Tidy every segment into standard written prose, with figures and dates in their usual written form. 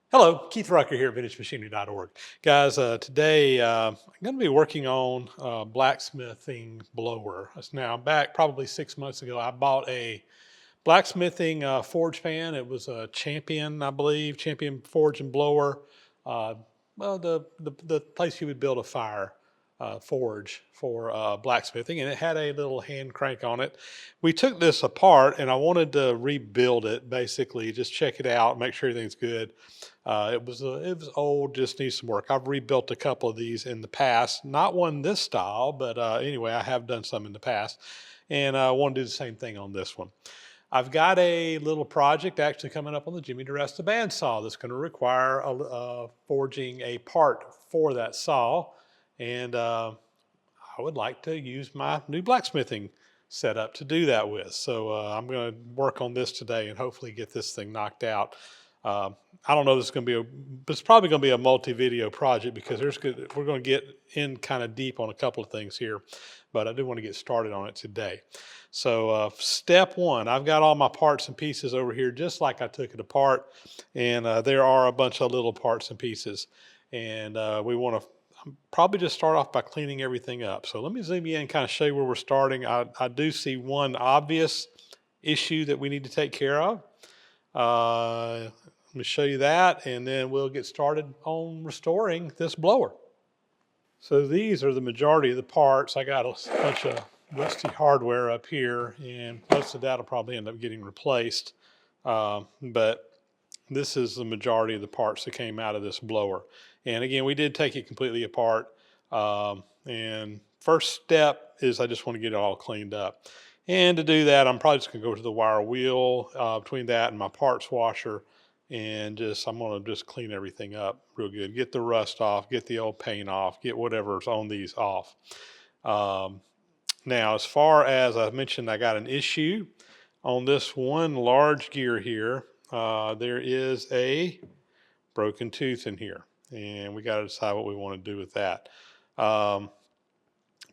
Hello, Keith Rucker here at VintageMachinery.org. Guys, today I'm going to be working on a blacksmithing blower. Now, back probably 6 months ago, I bought a blacksmithing forge fan. It was a Champion, I believe, Champion forge and blower. Uh, the place you would build a fire forge for blacksmithing, and it had a little hand crank on it. We took this apart, and I wanted to rebuild it, basically, just check it out, make sure everything's good. It was old, just needs some work. I've rebuilt a couple of these in the past, not one this style, but anyway, I have done some in the past, and I want to do the same thing on this one. I've got a little project actually coming up on the Jimmy DeResta bandsaw that's going to require forging a part for that saw, and I would like to use my new blacksmithing setup to do that with. So I'm going to work on this today and hopefully get this thing knocked out. Uh, I don't know if it's going to be but it's probably going to be a multi-video project because we're going to get in kind of deep on a couple of things here, but I do want to get started on it today. So step one, I've got all my parts and pieces over here just like I took it apart, and there are a bunch of little parts and pieces, and we want to probably just start off by cleaning everything up. So let me zoom in and kind of show you where we're starting. I do see one obvious issue that we need to take care of. Let me show you that, and then we'll get started on restoring this blower. So these are the majority of the parts. I got a bunch of rusty hardware up here, and most of that will probably end up getting replaced. But this is the majority of the parts that came out of this blower. And again, we did take it completely apart. And first step is I just want to get it all cleaned up. And to do that, I'm probably just going to go to the wire wheel between that and my parts washer. And I'm going to just clean everything up real good. Get the rust off, get the old paint off, get whatever's on these off. Now, as far as I mentioned, I got an issue on this one large gear here. There is a broken tooth in here, and we got to decide what we want to do with that.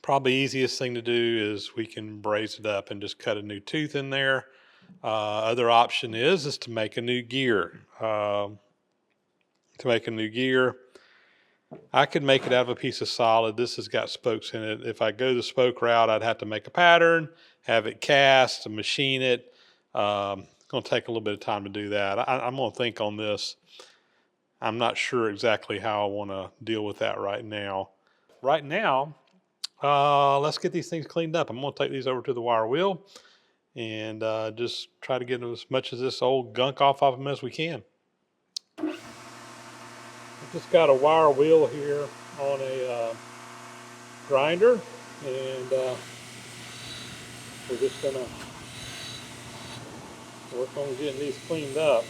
Probably easiest thing to do is we can braze it up and just cut a new tooth in there. Other option is to make a new gear. I could make it out of a piece of solid. This has got spokes in it. If I go the spoke route, I'd have to make a pattern, have it cast, machine it. It's going to take a little bit of time to do that. I'm going to think on this. I'm not sure exactly how I want to deal with that right now. Right now, let's get these things cleaned up. I'm going to take these over to the wire wheel and just try to get as much of this old gunk off of them as we can. I've just got a wire wheel here on a grinder, and we're just going to work on getting these cleaned up.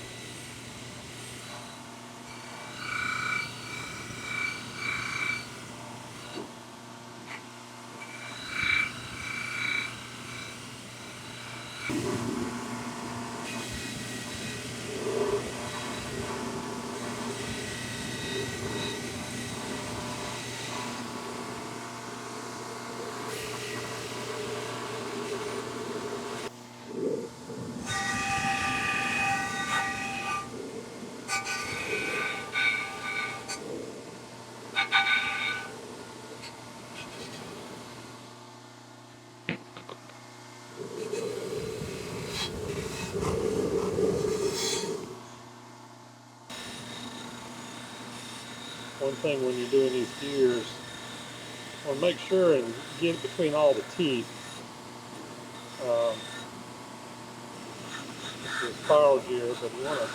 One thing when you're doing these gears, I want to make sure and get between all the teeth. This is a spiral gear, but you want to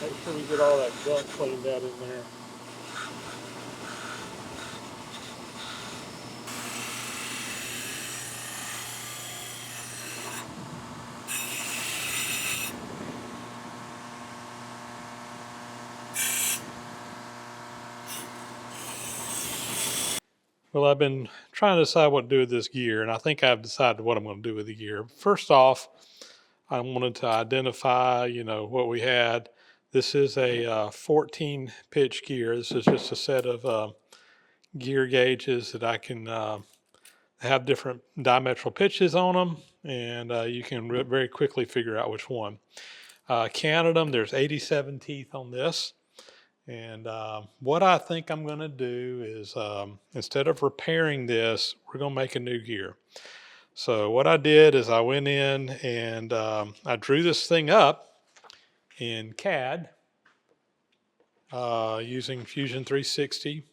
make sure we get all that gunk cleaned out in there. Well, I've been trying to decide what to do with this gear, and I think I've decided what I'm going to do with the gear. First off, I wanted to identify, what we had. This is a 14 pitch gear. This is just a set of gear gauges that I can have different diametral pitches on them, and you can very quickly figure out which one. Counted them. There's 87 teeth on this. And what I think I'm going to do is instead of repairing this, we're going to make a new gear. So what I did is I went in and I drew this thing up in CAD using Fusion 360.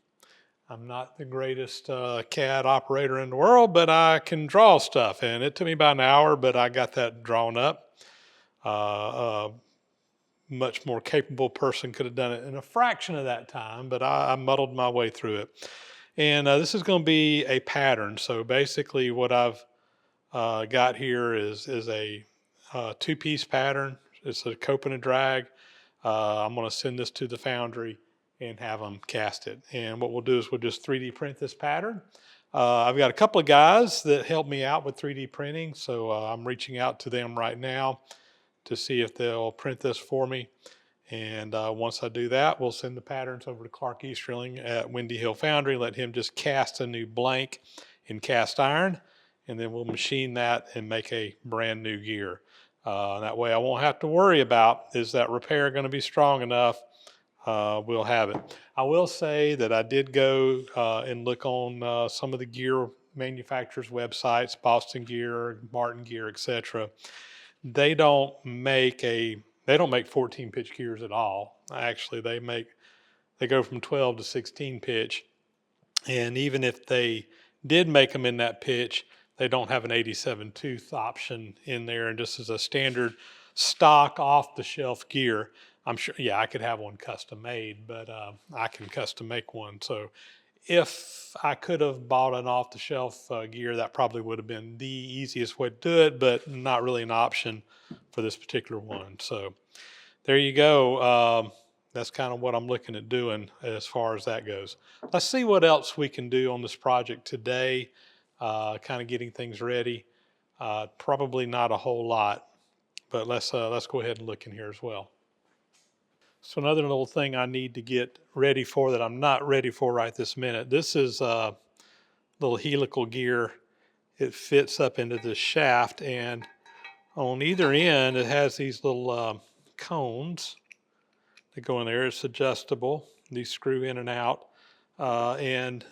I'm not the greatest CAD operator in the world, but I can draw stuff. And it took me about an hour, but I got that drawn up. Much more capable person could have done it in a fraction of that time, but I muddled my way through it. And this is going to be a pattern. So basically what I've got here is a two-piece pattern. It's a cope and a drag. I'm going to send this to the foundry and have them cast it. And what we'll do is we'll just 3D print this pattern. I've got a couple of guys that help me out with 3D printing, so I'm reaching out to them right now to see if they'll print this for me. And once I do that, we'll send the patterns over to Clark Easterling at Windy Hill Foundry, let him just cast a new blank in cast iron, and then we'll machine that and make a brand new gear. That way I won't have to worry about, is that repair going to be strong enough? We'll have it. I will say that I did go and look on some of the gear manufacturers' websites, Boston Gear, Martin Gear, etc. They don't make 14 pitch gears at all. Actually, they go from 12 to 16 pitch. And even if they did make them in that pitch, they don't have an 87 tooth option in there. And just as a standard stock off the shelf gear, I'm sure, yeah, I could have one custom made, but I can custom make one. So if I could have bought an off-the-shelf gear, that probably would have been the easiest way to do it, but not really an option for this particular one. So there you go. That's kind of what I'm looking at doing as far as that goes. Let's see what else we can do on this project today, kind of getting things ready. Probably not a whole lot, but let's go ahead and look in here as well. So another little thing I need to get ready for that I'm not ready for right this minute. This is a little helical gear. It fits up into this shaft, and on either end it has these little cones that go in there. It's adjustable. These screw in and out. And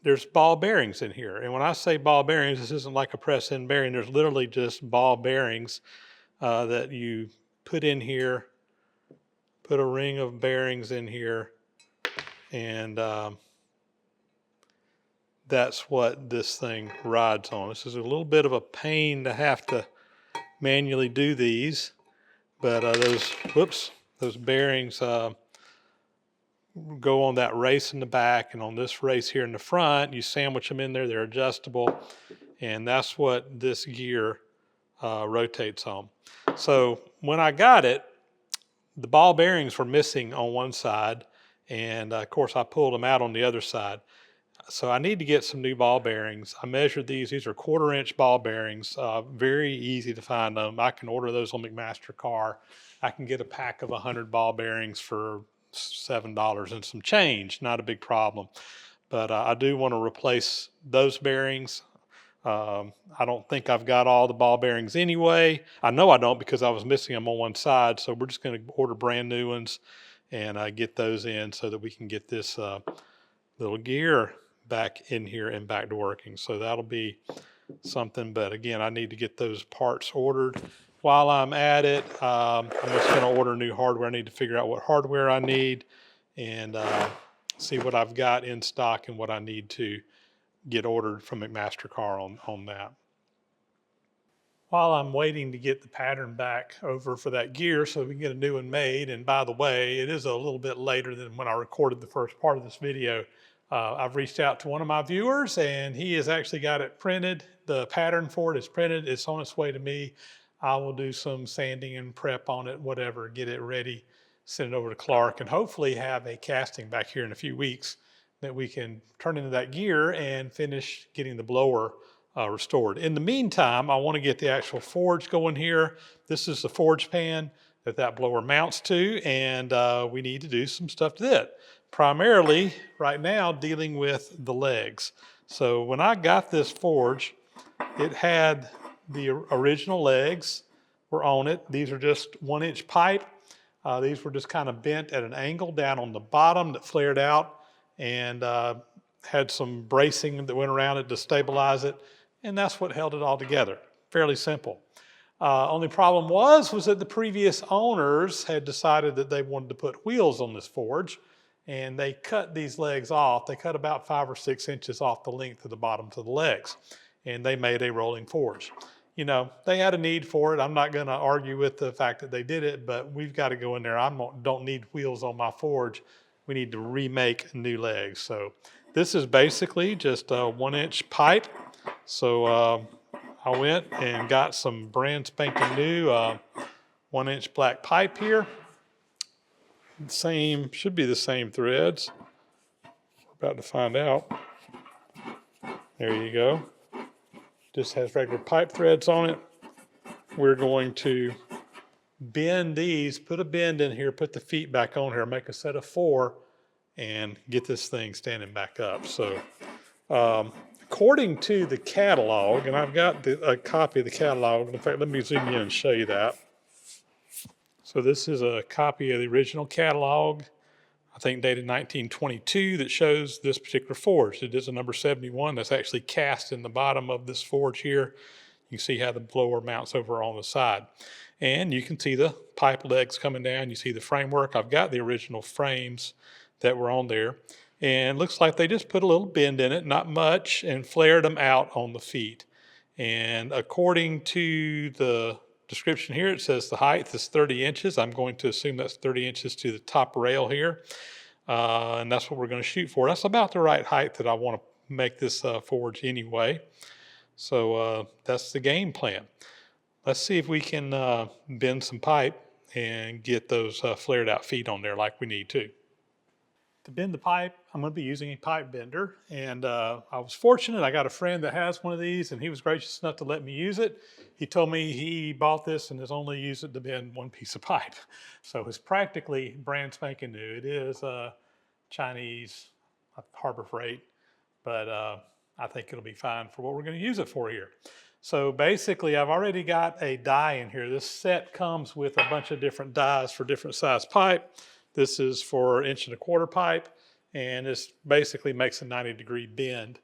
there's ball bearings in here. And when I say ball bearings, this isn't like a press-in bearing. There's literally just ball bearings that you put in here. Put a ring of bearings in here, and that's what this thing rides on. This is a little bit of a pain to have to manually do these, but those bearings go on that race in the back, and on this race here in the front, you sandwich them in there. They're adjustable, and that's what this gear rotates on. So when I got it, the ball bearings were missing on one side, and of course I pulled them out on the other side. So I need to get some new ball bearings. I measured these. These are 1/4 inch ball bearings. Very easy to find them. I can order those on McMaster-Carr. I can get a pack of 100 ball bearings for $7 and some change. Not a big problem. But I do want to replace those bearings. I don't think I've got all the ball bearings anyway. I know I don't because I was missing them on one side. So we're just going to order brand new ones and get those in so that we can get this little gear back in here and back to working. So that'll be something. But again, I need to get those parts ordered. While I'm at it, I'm just going to order new hardware. I need to figure out what hardware I need and see what I've got in stock and what I need to get ordered from McMaster-Carr on that. While I'm waiting to get the pattern back over for that gear so we can get a new one made, and by the way, it is a little bit later than when I recorded the first part of this video. I've reached out to one of my viewers and he has actually got it printed. The pattern for it is printed. It's on its way to me. I will do some sanding and prep on it, whatever, get it ready, send it over to Clark, and hopefully have a casting back here in a few weeks that we can turn into that gear and finish getting the blower restored. In the meantime, I want to get the actual forge going here. This is the forge pan that blower mounts to, and we need to do some stuff to it. Primarily, right now, dealing with the legs. So when I got this forge, it had the original legs were on it. These are just 1-inch pipe. These were just kind of bent at an angle down on the bottom that flared out, and had some bracing that went around it to stabilize it, and that's what held it all together. Fairly simple. Only problem was that the previous owners had decided that they wanted to put wheels on this forge, and they cut these legs off. They cut about 5 or 6 inches off the length of the bottoms of the legs, and they made a rolling forge. You know, they had a need for it. I'm not going to argue with the fact that they did it, but we've got to go in there. I don't need wheels on my forge. We need to remake new legs. So this is basically just a 1-inch pipe. So I went and got some brand spanking new 1-inch black pipe here. Should be the same threads. We're about to find out. There you go. Just has regular pipe threads on it. We're going to bend these, put a bend in here, put the feet back on here, make a set of 4, and get this thing standing back up. So according to the catalog, and I've got a copy of the catalog. In fact, let me zoom in and show you that. So this is a copy of the original catalog, I think dated 1922, that shows this particular forge. It is a number 71 that's actually cast in the bottom of this forge here. You can see how the blower mounts over on the side. And you can see the pipe legs coming down. You see the framework. I've got the original frames that were on there. And it looks like they just put a little bend in it, not much, and flared them out on the feet. And according to the description here, it says the height is 30 inches. I'm going to assume that's 30 inches to the top rail here. And that's what we're going to shoot for. That's about the right height that I want to make this forge anyway. So that's the game plan. Let's see if we can bend some pipe and get those flared out feet on there like we need to. To bend the pipe, I'm going to be using a pipe bender, and I was fortunate. I got a friend that has one of these, and he was gracious enough to let me use it. He told me he bought this and has only used it to bend one piece of pipe. So it's practically brand spanking new. It is Chinese Harbor Freight, but I think it'll be fine for what we're going to use it for here. So basically, I've already got a die in here. This set comes with a bunch of different dies for different size pipe. This is for 1.25-inch pipe, and this basically makes a 90-degree bend.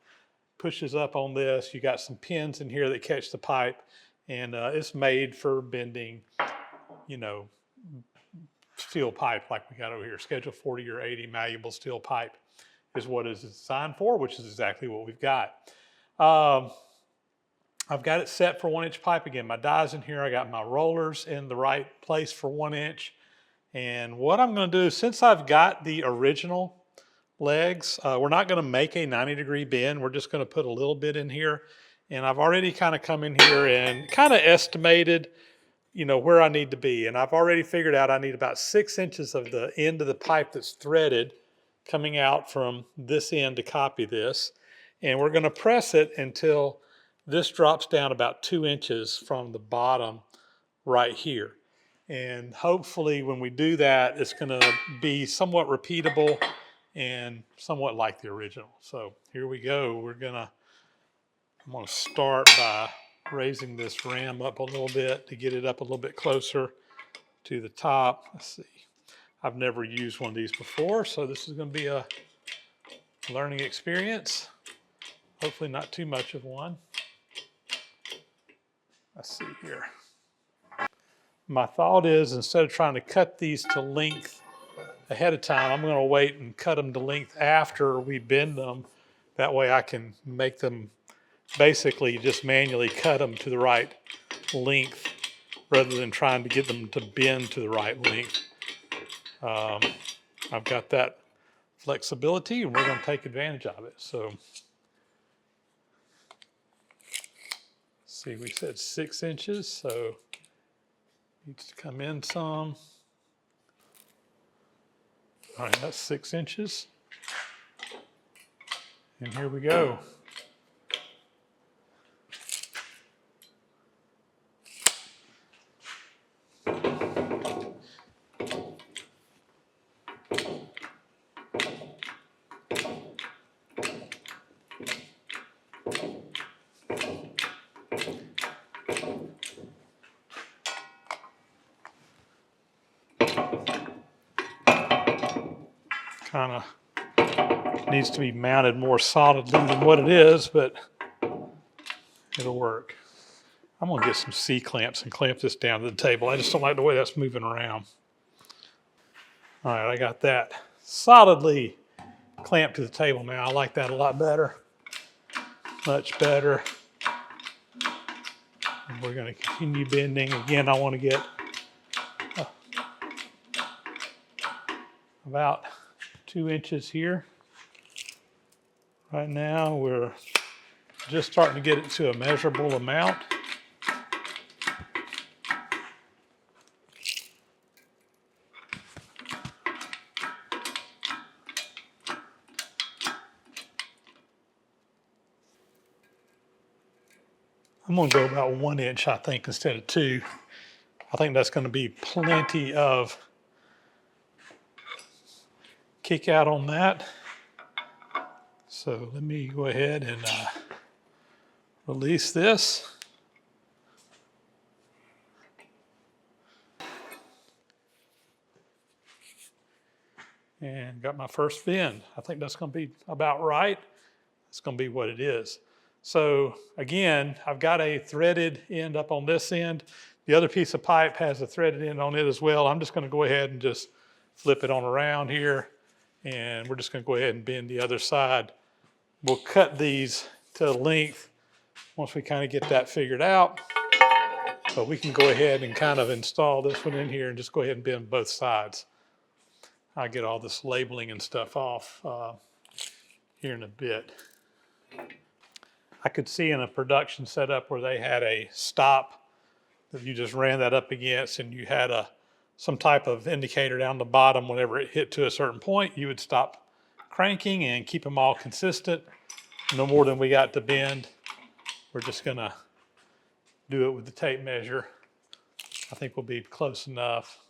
Pushes up on this. You got some pins in here that catch the pipe, and it's made for bending, you know, steel pipe like we got over here. Schedule 40 or 80 malleable steel pipe is what it's designed for, which is exactly what we've got. I've got it set for 1-inch pipe again. My die's in here. I got my rollers in the right place for 1 inch. And what I'm going to do, since I've got the original legs, we're not going to make a 90-degree bend. We're just going to put a little bit in here. And I've already kind of come in here and kind of estimated, you know, where I need to be. And I've already figured out I need about 6 inches of the end of the pipe that's threaded coming out from this end to copy this. And we're going to press it until this drops down about 2 inches from the bottom right here. And hopefully when we do that, it's going to be somewhat repeatable and somewhat like the original. So here we go. I'm going to start by raising this ram up a little bit to get it up a little bit closer to the top. Let's see. I've never used one of these before, so this is going to be a learning experience. Hopefully not too much of one. Let's see here. My thought is, instead of trying to cut these to length ahead of time, I'm going to wait and cut them to length after we bend them. That way I can make them, basically just manually cut them to the right length rather than trying to get them to bend to the right length. I've got that flexibility, and we're going to take advantage of it. So, see, we said 6 inches, so needs to come in some. All right, that's 6 inches. And here we go. Kind of needs to be mounted more solidly than what it is, but it'll work. I'm gonna get some C-clamps and clamp this down to the table. I just don't like the way that's moving around. All right, I got that solidly clamped to the table now. I like that a lot better, much better. And we're gonna continue bending. Again, I wanna get about 2 inches here. Right now, we're just starting to get it to a measurable amount. I'm gonna go about 1 inch, I think, instead of 2. I think that's gonna be plenty of kick out on that. So let me go ahead and release this. And got my first bend. I think that's gonna be about right. It's gonna be what it is. So again, I've got a threaded end up on this end. The other piece of pipe has a threaded end on it as well. I'm just gonna go ahead and just flip it on around here, and we're just gonna go ahead and bend the other side. We'll cut these to length once we kind of get that figured out. But we can go ahead and kind of install this one in here and just go ahead and bend both sides. I'll get all this labeling and stuff off here in a bit. I could see in a production setup where they had a stop that you just ran that up against, and you had some type of indicator down the bottom. Whenever it hit to a certain point, you would stop cranking and keep them all consistent. No more than we got to bend. We're just gonna do it with the tape measure. I think we'll be close enough.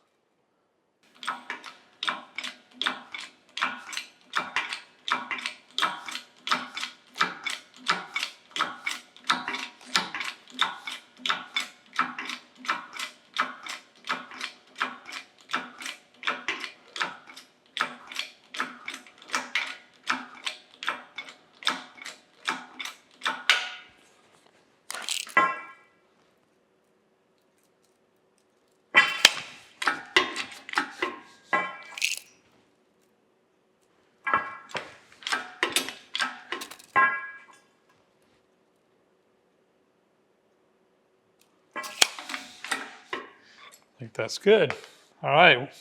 I think that's good. All right,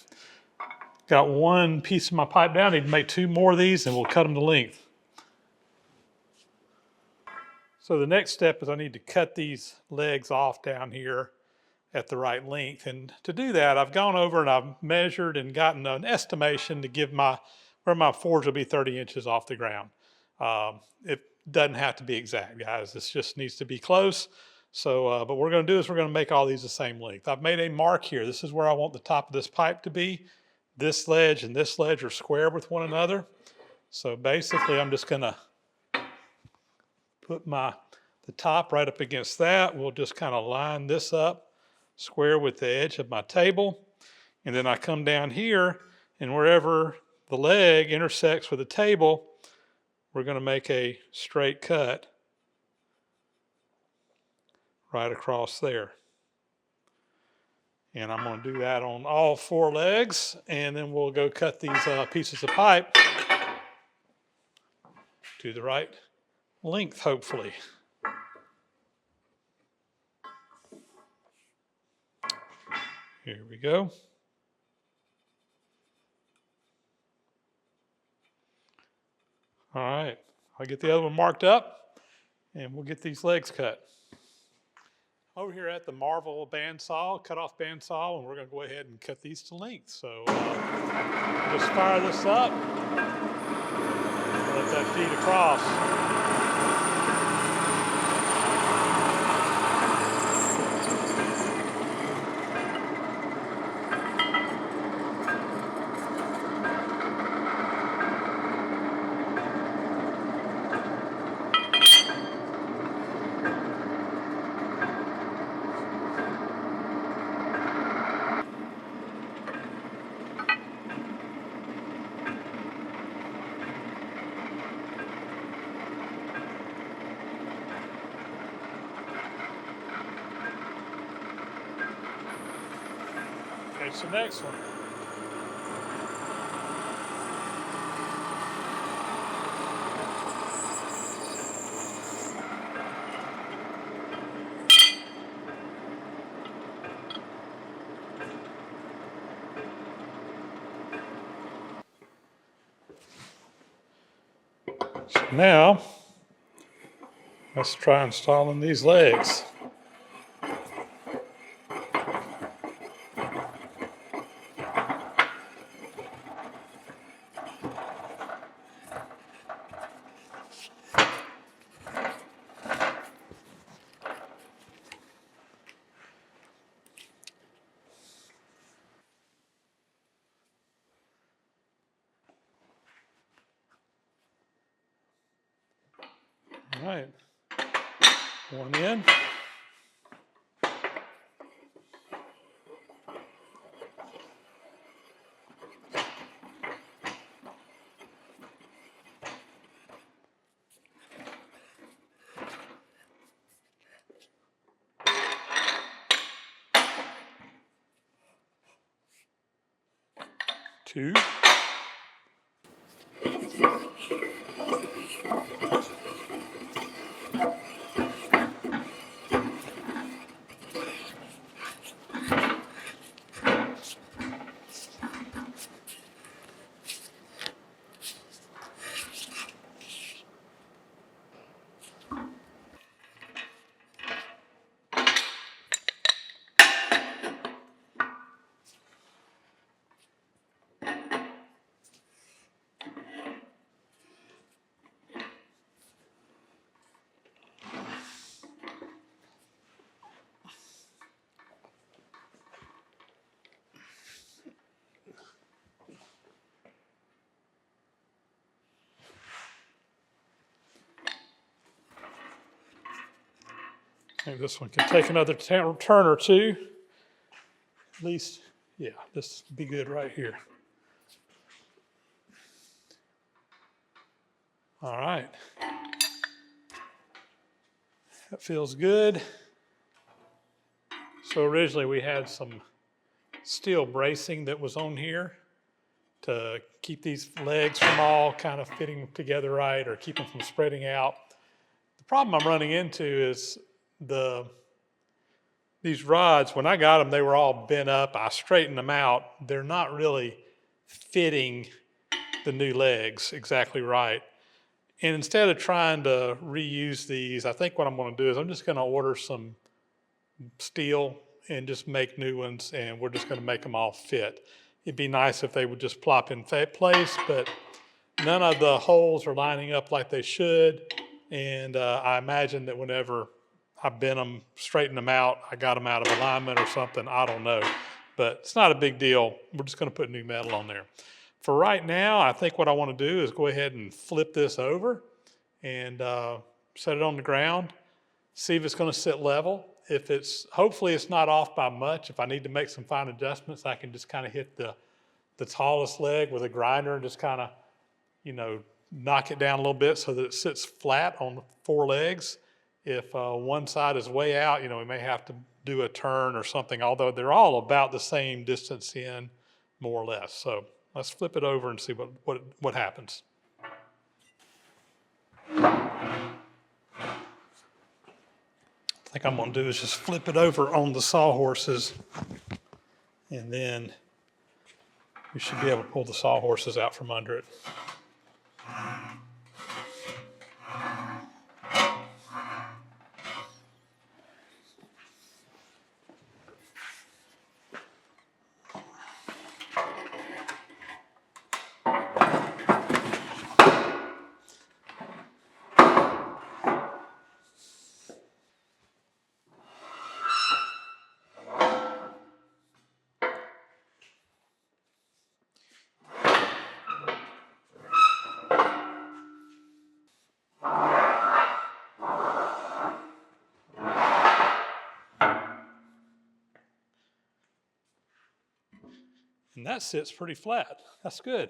got one piece of my pipe down. I need to make 2 more of these, and we'll cut them to length. So the next step is I need to cut these legs off down here at the right length. And to do that, I've gone over and I've measured and gotten an estimation to give where my forge will be 30 inches off the ground. It doesn't have to be exact, guys. This just needs to be close. So, but what we're gonna do is we're gonna make all these the same length. I've made a mark here. This is where I want the top of this pipe to be. This ledge and this ledge are square with one another. So basically, I'm just gonna put the top right up against that. We'll just kind of line this up square with the edge of my table. And then I come down here, and wherever the leg intersects with the table, we're gonna make a straight cut right across there. And I'm gonna do that on all 4 legs, and then we'll go cut these pieces of pipe to the right length, hopefully. Here we go. All right, I'll get the other one marked up, and we'll get these legs cut. Over here at the Marvel bandsaw, cut-off bandsaw, and we're going to go ahead and cut these to length. So just fire this up, let that feed across. Here's the next one. So now, let's try installing these legs. All right, one in. Two. I think this one can take another turn or two. At least, yeah, this would be good right here. All right. That feels good. So originally we had some steel bracing that was on here to keep these legs from all kind of fitting together right or keep them from spreading out. The problem I'm running into is these rods, when I got them, they were all bent up. I straightened them out. They're not really fitting the new legs exactly right. And instead of trying to reuse these, I think what I'm going to do is I'm just going to order some steel and just make new ones, and we're just going to make them all fit. It'd be nice if they would just plop in place, but none of the holes are lining up like they should. And I imagine that whenever I bent them, straightened them out, I got them out of alignment or something. I don't know, but it's not a big deal. We're just going to put new metal on there. For right now, I think what I want to do is go ahead and flip this over and set it on the ground, see if it's going to sit level. If hopefully it's not off by much. If I need to make some fine adjustments, I can just kind of hit the tallest leg with a grinder and just kind of, knock it down a little bit so that it sits flat on the four legs. If one side is way out, we may have to do a turn or something, although they're all about the same distance in, more or less. So let's flip it over and see what happens. I think I'm going to do is just flip it over on the sawhorses, and then we should be able to pull the sawhorses out from under it. And that sits pretty flat. That's good.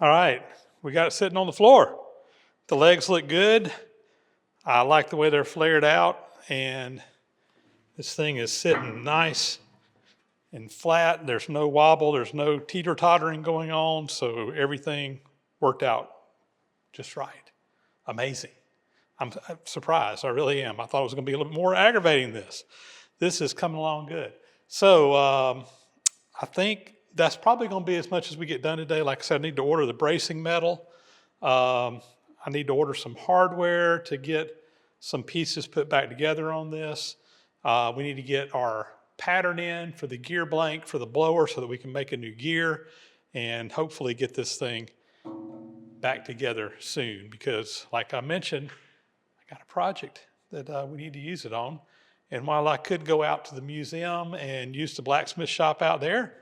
All right, we got it sitting on the floor. The legs look good. I like the way they're flared out, and this thing is sitting nice and flat. There's no wobble. There's no teeter-tottering going on. So everything worked out just right. Amazing. I'm surprised. I really am. I thought it was going to be a little more aggravating this. This is coming along good. So I think that's probably going to be as much as we get done today. Like I said, I need to order the bracing metal. I need to order some hardware to get some pieces put back together on this. We need to get our pattern in for the gear blank for the blower so that we can make a new gear and hopefully get this thing back together soon, because like I mentioned, I got a project that we need to use it on. And while I could go out to the museum and use the blacksmith shop out there,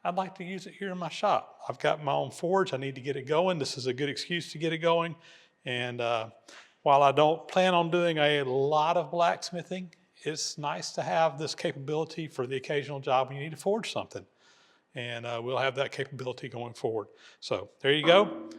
I'd like to use it here in my shop. I've got my own forge. I need to get it going. This is a good excuse to get it going. And while I don't plan on doing a lot of blacksmithing, it's nice to have this capability for the occasional job when you need to forge something. And we'll have that capability going forward. So there you go.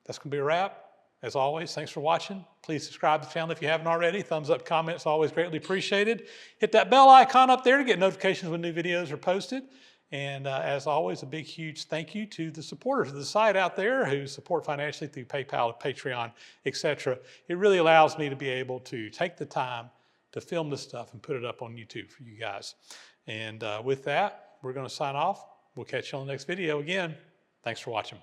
That's going to be a wrap. As always, thanks for watching. Please subscribe to the channel if you haven't already. Thumbs up, comments, always greatly appreciated. Hit that bell icon up there to get notifications when new videos are posted. And as always, a big, huge thank you to the supporters of the site out there who support financially through PayPal, Patreon, etc. It really allows me to be able to take the time to film this stuff and put it up on YouTube for you guys. And with that, we're going to sign off. We'll catch you on the next video again. Thanks for watching.